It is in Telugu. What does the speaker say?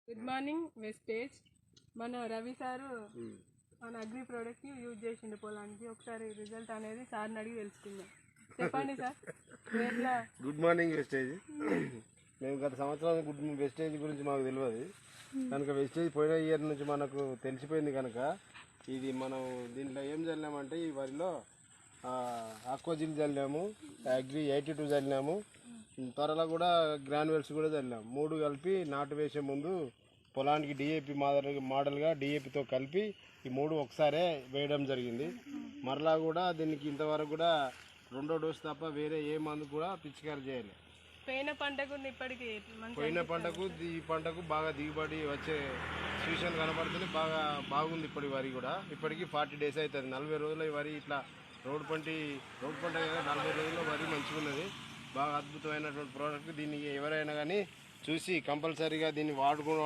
గుడ్ మార్నింగ్ వెస్టేజ్. మన రవి సారు మన అగ్రి ప్రోడక్ట్ యూజ్ చేసిండు పొలానికి. ఒకసారి రిజల్ట్ అనేది సార్ని అడిగి తెలుసుకుందాం. చెప్పండి సార్. Good morning wastage. మేము గత సంవత్సరం వెస్టేజ్ గురించి మాకు తెలియదు కనుక వెస్టేజ్ పోయిన ఇయర్ నుంచి మనకు తెలిసిపోయింది కనుక ఇది మనం దీంట్లో ఏం చల్లామంటే ఈ వరిలో ఆక్వాజిల్ చల్లాము, అగ్రి 82 చల్లాము, త్వరలో కూడా గ్రాన్యువల్స్ కూడా చల్లాము. 3 కలిపి నాటు వేసే ముందు పొలానికి డిఏపి మోడల్గా డిఏపితో కలిపి ఈ 3 ఒకసారే వేయడం జరిగింది. మరలా కూడా దీనికి ఇంతవరకు కూడా 2వ డోసు తప్ప వేరే ఏ మందు కూడా పిచికారి చేయాలి. పోయిన పంటకు ఈ పంటకు బాగా దిగుబడి వచ్చే సూచనలు కనబడుతుంది. బాగుంది ఇప్పటి వరి కూడా. ఇప్పటికీ 40 డేస్ అవుతుంది. 40 రోజుల వరి ఇట్లా రోడ్ పంట 40 రోజుల్లో వరి మంచిగా ఉన్నది. బాగా అద్భుతమైనటువంటి ప్రోడక్ట్. దీన్ని ఎవరైనా కానీ చూసి కంపల్సరీగా దీన్ని వాడుకో